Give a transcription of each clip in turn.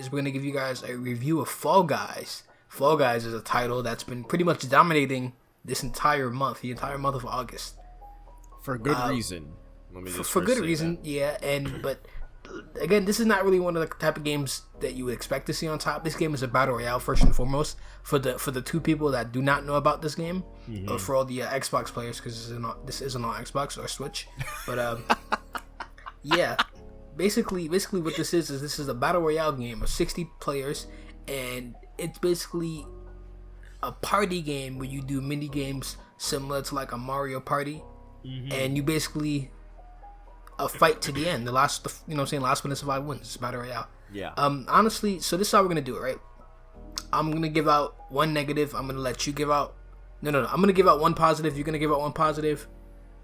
is we're gonna give you guys a review of Fall Guys. Fall Guys is a title that's been pretty much dominating this entire month, the entire month of August. For good reason. Let me just for good reason, yeah. But again, this is not really one of the type of games that you would expect to see on top. This game is a battle royale first and foremost. For the two people that do not know about this game, or for all the Xbox players, because this isn't on Xbox or Switch. But yeah, basically what this is a battle royale game of 60 players, and it's basically a party game where you do mini games similar to like a Mario Party, and you basically a fight to the end. Last one to survive wins. It's battle royale. Yeah. Honestly, so this is how we're gonna do it, right? I'm gonna give out one negative. I'm gonna let you give out. No. I'm gonna give out one positive. You're gonna give out one positive,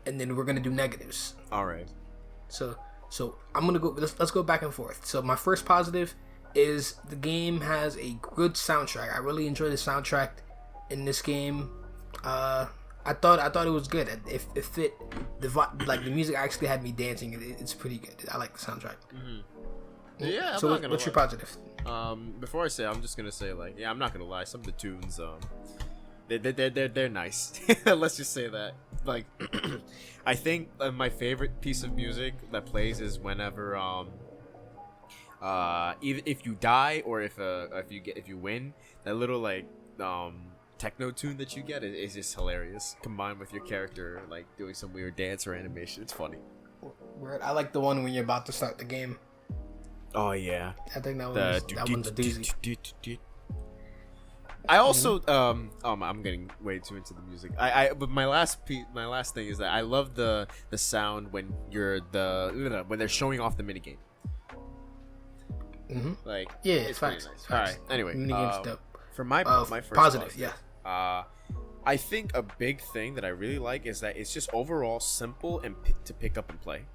and then we're gonna do negatives. All right. So I'm gonna go. Let's go back and forth. So my first positive is the game has a good soundtrack. I really enjoy the soundtrack in this game. I thought it was good. It fit the music actually had me dancing. It's pretty good. I like the soundtrack. Yeah. So what's your positive? Before I say, I'm just gonna say I'm not gonna lie. Some of the tunes, they're nice. Let's just say that. Like, I think my favorite piece of music that plays is whenever even if you die or if you win, that little techno tune that you get is just hilarious, combined with your character doing some weird dance or animation. It's funny. I like the one when you're about to start the game. Oh yeah, I think that one's a doozy. I also I'm getting way too into the music. But my last thing is that I love the sound when when they're showing off the minigame. It's fine. Nice. All right. Anyway, minigame's dope. For my first positive, I think a big thing that I really like is that it's just overall simple and to pick up and play.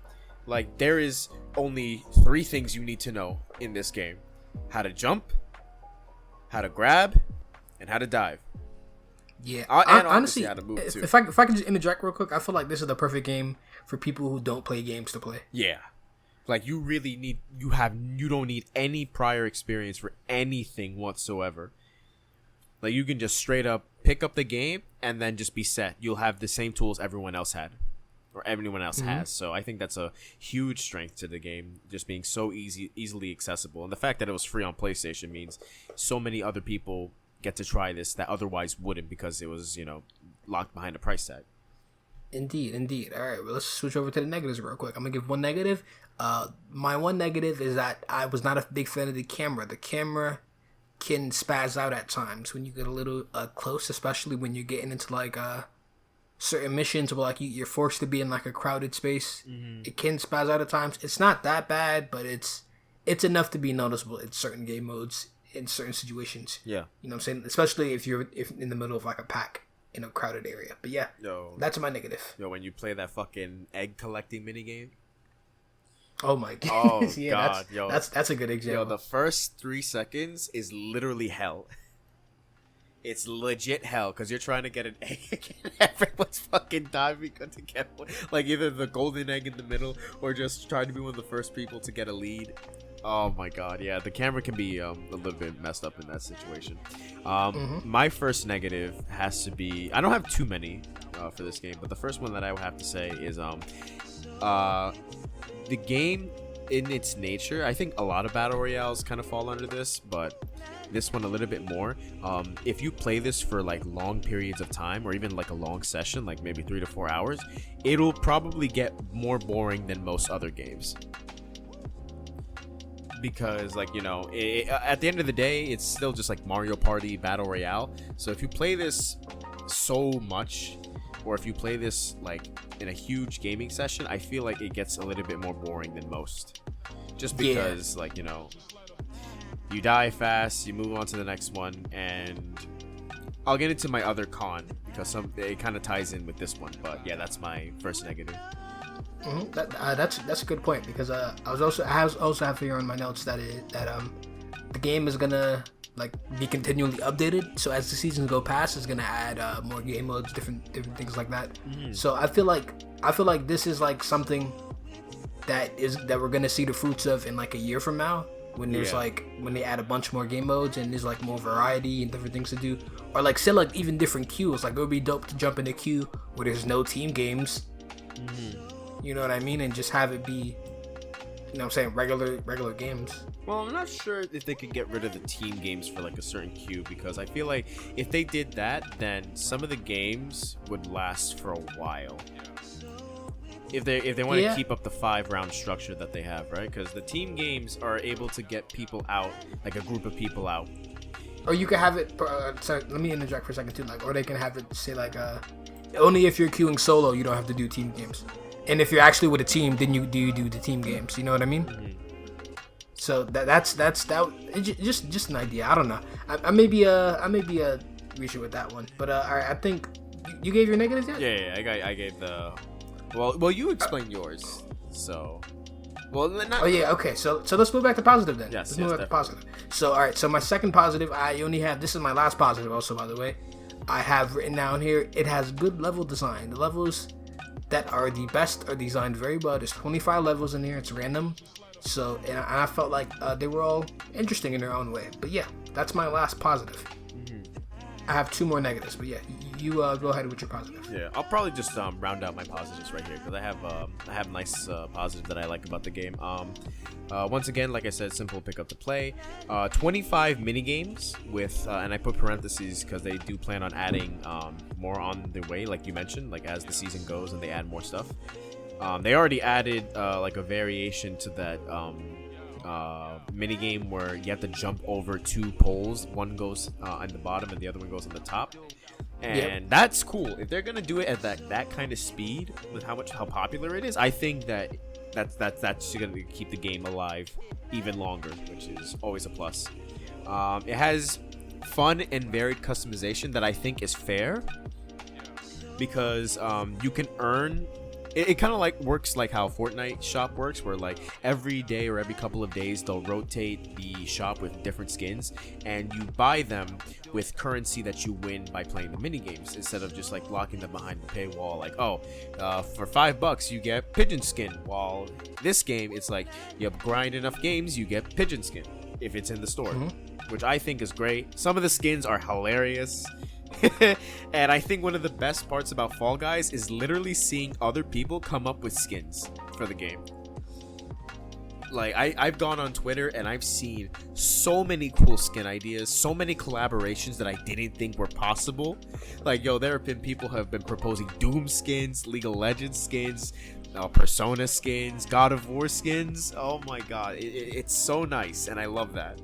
Like, there is only 3 things you need to know in this game: how to jump, how to grab, and how to dive. Yeah, and honestly, how to move too. If I can just interject real quick, I feel like this is the perfect game for people who don't play games to play. Yeah, like you don't need any prior experience for anything whatsoever. Like, you can just straight up pick up the game and then just be set. You'll have the same tools everyone else had, or everyone else has. So I think that's a huge strength to the game, just being so easily accessible. And the fact that it was free on PlayStation means so many other people get to try this that otherwise wouldn't, because it was, locked behind a price tag. Indeed. All right, well, let's switch over to the negatives real quick. I'm gonna give one negative. My one negative is that I was not a big fan of the camera. The camera can spaz out at times when you get a little close, especially when you're getting into certain missions where you're forced to be in a crowded space. It can spaz out at times. It's not that bad, but it's enough to be noticeable in certain game modes, in certain situations. Yeah, you know what I'm saying, especially if in the middle of a pack in a crowded area. But yeah, that's my negative. When you play that fucking egg collecting minigame. Oh my god! Oh yeah, god! That's a good example. The first 3 seconds is literally hell. It's legit hell, because you're trying to get an egg and everyone's fucking diving to get one. Either the golden egg in the middle or just trying to be one of the first people to get a lead. Oh my god, yeah, the camera can be a little bit messed up in that situation. My first negative has to be, I don't have too many for this game, but the first one that I would have to say is the game in its nature. I think a lot of battle royales kind of fall under this, but this one a little bit more. If you play this for long periods of time, or even a long session, maybe 3 to 4 hours, it'll probably get more boring than most other games, because at the end of the day, it's still just Mario Party battle royale. So if you play this so much, or if you play this in a huge gaming session, I feel like it gets a little bit more boring than most, just because you die fast, you move on to the next one. And I'll get into my other con, because it kind of ties in with this one. But yeah, that's my first negative. That's a good point, because I also have here on my notes that the game is gonna be continually updated. So as the seasons go past, it's gonna add more game modes, different things like that. So I feel like this is something that we're gonna see the fruits of in a year from now. when there's like when they add a bunch more game modes and there's like more variety and different things to do, or like say like even different queues. Like it would be dope to jump in a queue where there's no team games. You know what I mean, and just have it be, you know what I'm saying, regular games. Well, I'm not sure if they could get rid of the team games for like a certain queue, because I feel like if they did that, then some of the games would last for a while. If they want to keep up the 5-round structure that they have, right? Because the team games are able to get people out, like a group of people out. Or you can have it. Sorry, let me interject for a second too. Like, or they can have it say like, only if you're queuing solo, you don't have to do team games. And if you're actually with a team, then you do the team games. You know what I mean? Mm-hmm. So that's just an idea. I don't know. I may be reaching with that one. But all right, I think you gave your negatives yet? Yeah. I gave the. Well, you explain yours. So. Well, not. Oh yeah. Okay. So let's move back to positive then. Yes. Let's move back to positive. So all right. So my second positive, I only have. This is my last positive, also, by the way. I have written down here. It has good level design. The levels that are the best are designed very well. There's 25 levels in here. It's random. So, and I felt like they were all interesting in their own way. But yeah, that's my last positive. I have 2 more negatives, but yeah, you go ahead with your positives. Yeah, I'll probably just round out my positives right here, because I have nice positives that I like about the game. Once again, like I said, simple pick up to play. 25 mini games with, and I put parentheses because they do plan on adding more on the way, like you mentioned, like as the season goes and they add more stuff. They already added like a variation to that mini game where you have to jump over 2 poles. One goes on the bottom and the other one goes on the top, and that's cool. If they're gonna do it at that kind of speed with how popular it is, I think that's gonna keep the game alive even longer, which is always a plus. It has fun and varied customization that I think is fair, because you can earn. It kind of like works like how Fortnite shop works, where like every day or every couple of days they'll rotate the shop with different skins, and you buy them with currency that you win by playing the mini games, instead of just like locking them behind the paywall. Like, for $5 you get pigeon skin, while this game it's like you grind enough games you get pigeon skin if it's in the store, which I think is great. Some of the skins are hilarious. And I think one of the best parts about Fall Guys is literally seeing other people come up with skins for the game. Like, I've gone on Twitter and I've seen so many cool skin ideas, so many collaborations that I didn't think were possible. Like, there have been people who have been proposing Doom skins, League of Legends skins, Persona skins, God of War skins. Oh my god, it's so nice, and I love that.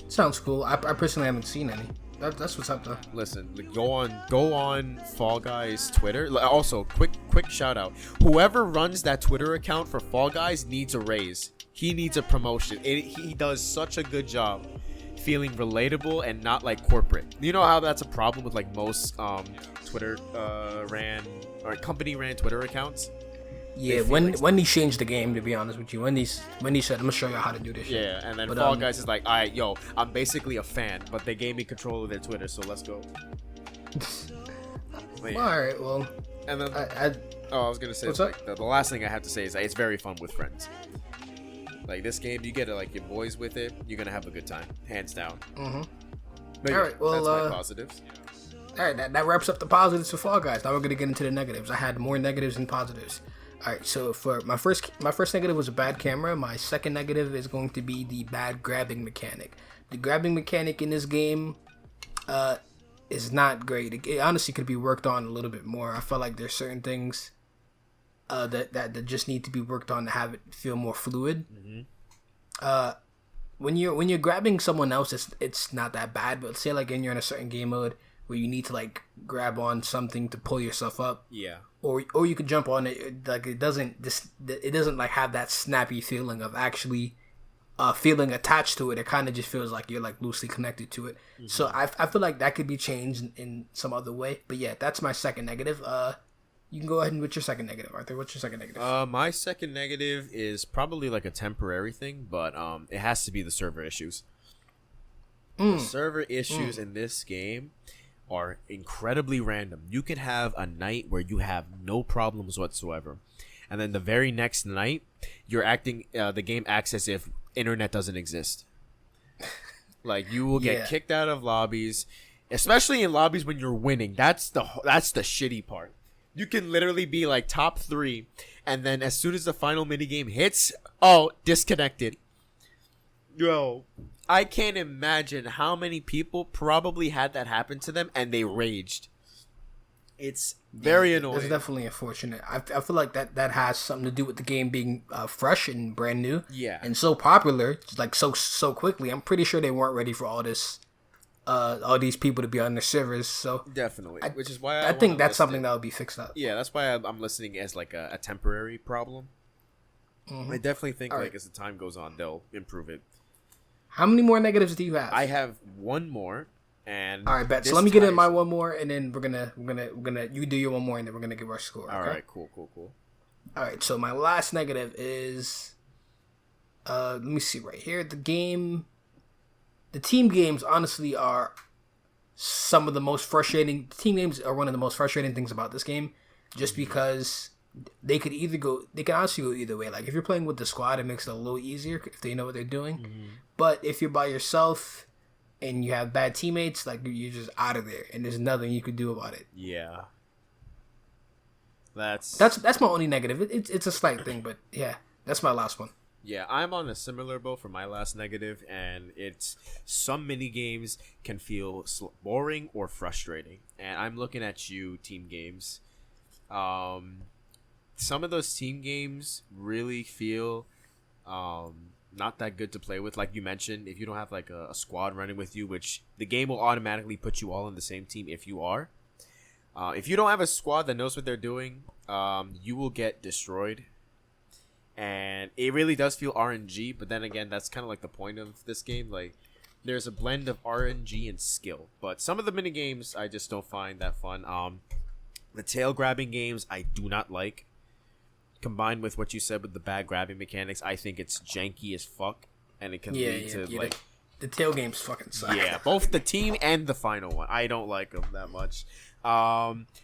Sounds cool. I personally haven't seen any. That's what's up though. Listen, go on Fall Guys Twitter. Also, quick shout out. Whoever runs that Twitter account for Fall Guys needs a raise. He needs a promotion. He does such a good job feeling relatable and not like corporate. You know how that's a problem with like most Twitter company ran Twitter accounts? Yeah, Wendy changed the game, to be honest with you. Wendy said, I'm gonna show you how to do this shit. Yeah, and then Fall Guys is like, alright, I'm basically a fan, but they gave me control of their Twitter, so let's go. Alright, well. And then I was gonna say, like, the last thing I have to say is that it's very fun with friends. Like, this game, you get like your boys with it, you're gonna have a good time, hands down. Alright, well, that's my positives. Alright, that wraps up the positives for Fall Guys. Now we're gonna get into the negatives. I had more negatives than positives. Alright, so for my first negative was a bad camera. My second negative is going to be the bad grabbing mechanic. The grabbing mechanic in this game is not great. It honestly could be worked on a little bit more. I feel like there's certain things that just need to be worked on to have it feel more fluid. When you're grabbing someone else, it's not that bad. But say like you're in a certain game mode where you need to like grab on something to pull yourself up. Yeah. Or you could jump on it. Like it doesn't like have that snappy feeling of actually feeling attached to it. It kind of just feels like you're like loosely connected to it. So I feel like that could be changed in some other way. But yeah, that's my second negative. You can go ahead and with your second negative, Arthur. What's your second negative? My second negative is probably like a temporary thing, but it has to be the server issues. The server issues in this game are incredibly random. You can have a night where you have no problems whatsoever, and then the very next night you're acting the game acts as if internet doesn't exist. Like, you will get kicked out of lobbies, especially in lobbies when you're winning. That's the shitty part. You can literally be like top 3, and then as soon as the final minigame hits, disconnected. Yo, I can't imagine how many people probably had that happen to them and they raged. It's very annoying. It's definitely unfortunate. I feel like that has something to do with the game being fresh and brand new. Yeah. And so popular, like so quickly. I'm pretty sure they weren't ready for all this, all these people to be on their servers. So definitely, which is why I think that's something that would be fixed up. Yeah, that's why I'm listening as like a temporary problem. I definitely think as the time goes on, they'll improve it. How many more negatives do you have? I have one more. And all right, bet. So let me get in my one more, and then we're gonna you do your one more, and then we're gonna give our score. Okay? All right, cool. All right, so my last negative is, let me see right here. The team games honestly are some of the most frustrating. Team games are one of the most frustrating things about this game, just because they can honestly go either way. Like if you're playing with the squad, it makes it a little easier if they know what they're doing. Mm-hmm. But if you're by yourself and you have bad teammates, like you're just out of there, and there's nothing you can do about it. Yeah, that's my only negative. It's a slight thing, but yeah, that's my last one. Yeah, I'm on a similar boat for my last negative, and it's some mini games can feel boring or frustrating, and I'm looking at you, team games. Some of those team games really feel not that good to play with. Like you mentioned, if you don't have like a squad running with you, which the game will automatically put you all in the same team if you are. If you don't have a squad that knows what they're doing, you will get destroyed. And it really does feel RNG, but then again, that's kind of like the point of this game. Like, there's a blend of RNG and skill. But some of the mini games I just don't find that fun. The tail grabbing games I do not like. Combined with what you said with the bad grabbing mechanics, I think it's janky as fuck, and it can lead to like the tail games fucking suck. Yeah, both the team and the final one. I don't like them that much.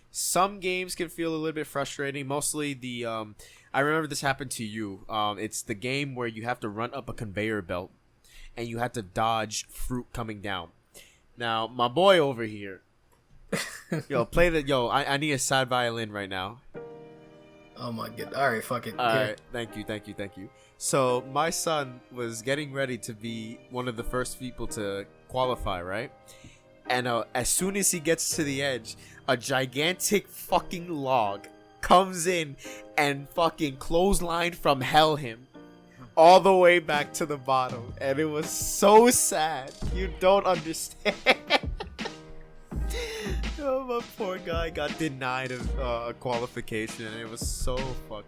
Some games can feel a little bit frustrating. Mostly the I remember this happened to you. It's the game where you have to run up a conveyor belt, and you have to dodge fruit coming down. Now, my boy over here, I need a sad violin right now. Oh my god. Alright, fuck it. Alright, thank you. So, my son was getting ready to be one of the first people to qualify, right? And as soon as he gets to the edge, a gigantic fucking log comes in and fucking clothesline from hell him all the way back to the bottom. And it was so sad. You don't understand. Oh, my poor guy got denied a qualification, and it was so fucked.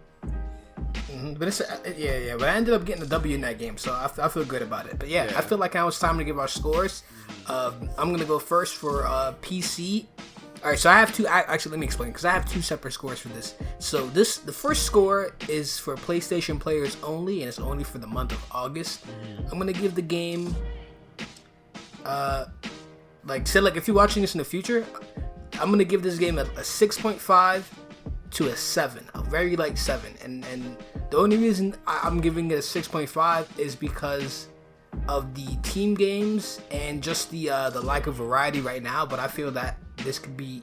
Mm-hmm. But it's but I ended up getting a W in that game, so I feel good about it. But yeah, I feel like now it's time to give our scores. I'm gonna go first for PC. All right, so I have two. Actually, let me explain, because I have two separate scores for this. So the first score is for PlayStation players only, and it's only for the month of August. I'm gonna give the game, if you're watching this in the future, I'm gonna give this game a 6.5 to a 7, a very light 7, and the only reason I'm giving it a 6.5 is because of the team games and just the lack of variety right now. But I feel that this could be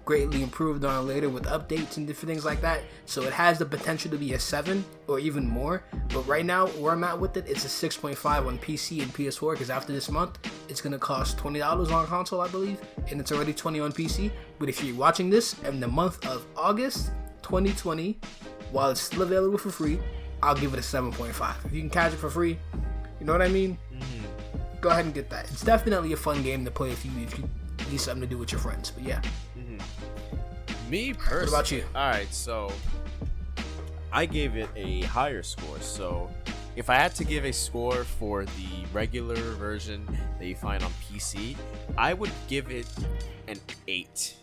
greatly improved on later with updates and different things like that. So it has the potential to be a 7 or even more. But right now, where I'm at with it, it's a 6.5 on PC and PS4, because after this month, it's going to cost $20 on console, I believe, and it's already $20 on PC. But if you're watching this in the month of August 2020, while it's still available for free, I'll give it a 7.5. If you can catch it for free, you know what I mean? Mm-hmm. Go ahead and get that. It's definitely a fun game to play if you need something to do with your friends. But yeah. Mm-hmm. Me personally. What about you? Alright, so I gave it a higher score. So if I had to give a score for the regular version that you find on PC, I would give it an 8.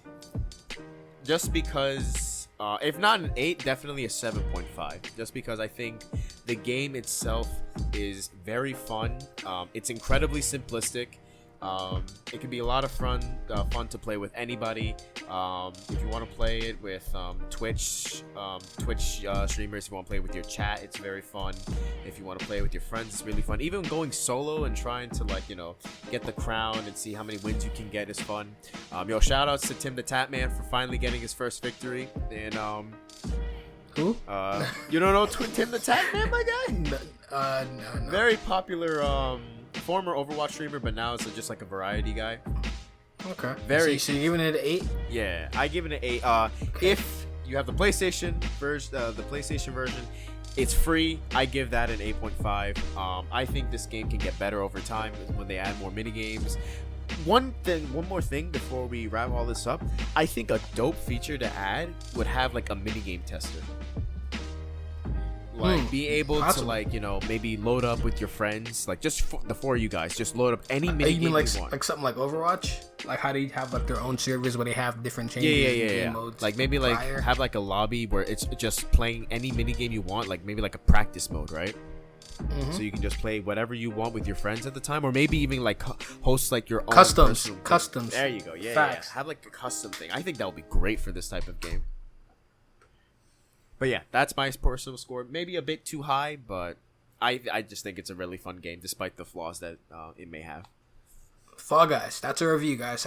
Just because, if not an 8, definitely a 7.5. Just because I think the game itself is very fun. It's incredibly simplistic. It can be a lot of fun to play with anybody. If you want to play it with Twitch streamers, if you want to play with your chat, it's very fun. If you want to play with your friends, it's really fun. Even going solo and trying to get the crown and see how many wins you can get is fun. Shout outs to Tim the Tatman for finally getting his first victory. And who? You don't know Tim the Tatman, my guy? No. Very popular former Overwatch streamer, but now it's just like a variety guy. Okay. Very. So you're giving it an 8? Yeah, I give it an 8. If you have the PlayStation version, it's free. I give that an 8.5. I think this game can get better over time when they add more mini games. One more thing before we wrap all this up. I think a dope feature to add would have like a mini game tester. Be able to maybe load up with your friends, just the 4 of you guys, just load up any mini game you want. Like something like Overwatch, like how do you have their own servers where they have different changes and game modes? Like maybe have a lobby where it's just playing any mini game you want, like maybe like a practice mode, right? Mm-hmm. So you can just play whatever you want with your friends at the time, or maybe even host your own customs. There you go. Yeah. Have a custom thing. I think that would be great for this type of game. But yeah, that's my personal score. Maybe a bit too high, but I just think it's a really fun game, despite the flaws that it may have. Fall Guys. That's a review, guys.